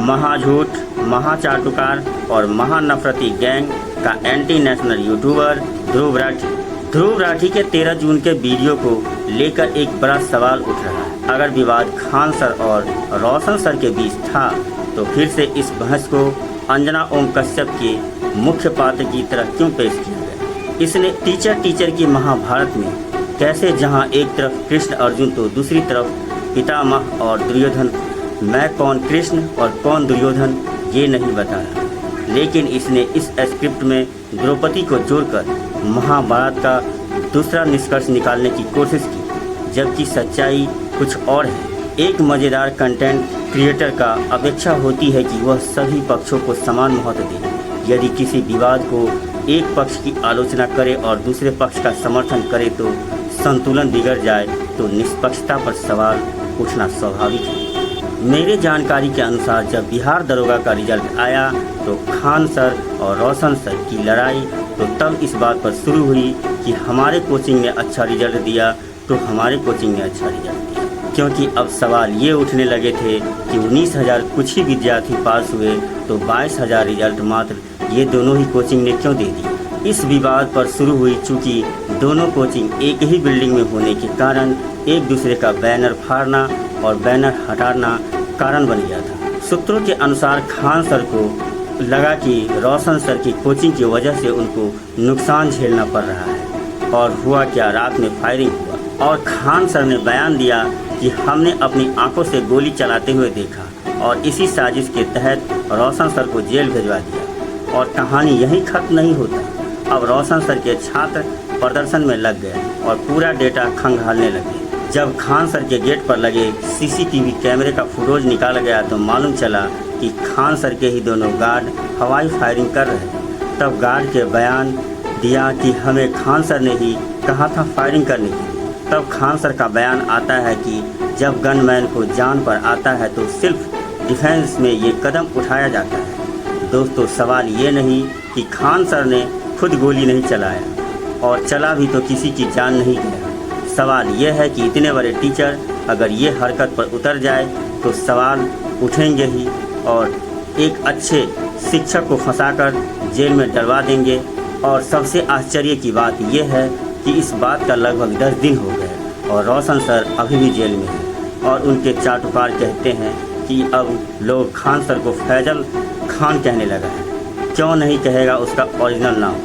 महाझूठ, महाचाटुकार और महानफरती गैंग का anti national YouTuber Dhruv Rathee के 13 जून के वीडियो को लेकर एक बड़ा सवाल उठ रहा है। अगर विवाद खान सर और रोशन सर के बीच था तो फिर से इस बहस को अंजना ओम कश्यप के मुख्य पात्र की तरह क्यों पेश किया गया। इसने टीचर की महाभारत में कैसे जहां एक तरफ कृष्ण अर्जुन तो दूसरी तरफ पितामह और दुर्योधन, मैं कौन कृष्ण और कौन दुर्योधन ये नहीं बताया, लेकिन इसने इस स्क्रिप्ट में द्रौपदी को जोड़कर महाभारत का दूसरा निष्कर्ष निकालने की कोशिश की, जबकि सच्चाई कुछ और है। एक मज़ेदार कंटेंट क्रिएटर का अपेक्षा होती है कि वह सभी पक्षों को समान महत्व दे। यदि किसी विवाद को एक पक्ष की आलोचना करे और दूसरे पक्ष का समर्थन करे तो संतुलन बिगड़ जाए, तो निष्पक्षता पर सवाल उठना स्वाभाविक है। मेरे जानकारी के अनुसार जब बिहार दरोगा का रिजल्ट आया तो खान सर और रोशन सर की लड़ाई तो तब इस बात पर शुरू हुई कि हमारे कोचिंग ने अच्छा रिजल्ट दिया तो हमारे कोचिंग ने अच्छा रिजल्ट दिया, क्योंकि अब सवाल ये उठने लगे थे कि 19,000 कुछ ही विद्यार्थी पास हुए तो 22,000 रिजल्ट मात्र ये दोनों ही कोचिंग ने क्यों दे दी। इस विवाद पर शुरू हुई, चूँकि दोनों कोचिंग एक ही बिल्डिंग में होने के कारण एक दूसरे का बैनर फाड़ना और बैनर हटाना कारण बन गया था। सूत्रों के अनुसार खान सर को लगा कि रोशन सर की कोचिंग की वजह से उनको नुकसान झेलना पड़ रहा है, और हुआ क्या, रात में फायरिंग हुआ और खान सर ने बयान दिया कि हमने अपनी आंखों से गोली चलाते हुए देखा और इसी साजिश के तहत रोशन सर को जेल भिजवा दिया। और कहानी यहीं खत्म नहीं होता। अब रोशन सर के छात्र प्रदर्शन में लग गए और पूरा डेटा खंगालने लगे। जब खान सर के गेट पर लगे सीसीटीवी कैमरे का फुटेज निकाला गया तो मालूम चला कि खान सर के ही दोनों गार्ड हवाई फायरिंग कर रहे थे। तब गार्ड के बयान दिया कि हमें खान सर ने ही कहा था फायरिंग करने के लिए। तब खान सर का बयान आता है कि जब गनमैन को जान पर आता है तो सिर्फ डिफेंस में ये कदम उठाया जाता है। दोस्तों, सवाल ये नहीं कि खान सर ने खुद गोली नहीं चलाया और चला भी तो किसी की जान नहीं गया। सवाल यह है कि इतने बड़े टीचर अगर ये हरकत पर उतर जाए तो सवाल उठेंगे ही, और एक अच्छे शिक्षक को फंसाकर जेल में डलवा देंगे। और सबसे आश्चर्य की बात यह है कि इस बात का लगभग 10 दिन हो गए और रोशन सर अभी भी जेल में हैं, और उनके चाटुकार कहते हैं कि अब लोग खान सर को फैजल खान कहने लगा है। क्यों नहीं कहेगा उसका ओरिजिनल नाम।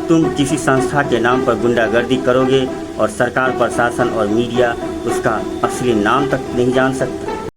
तुम किसी संस्था के नाम पर गुंडागर्दी करोगे और सरकार, प्रशासन और मीडिया उसका असली नाम तक नहीं जान सकता।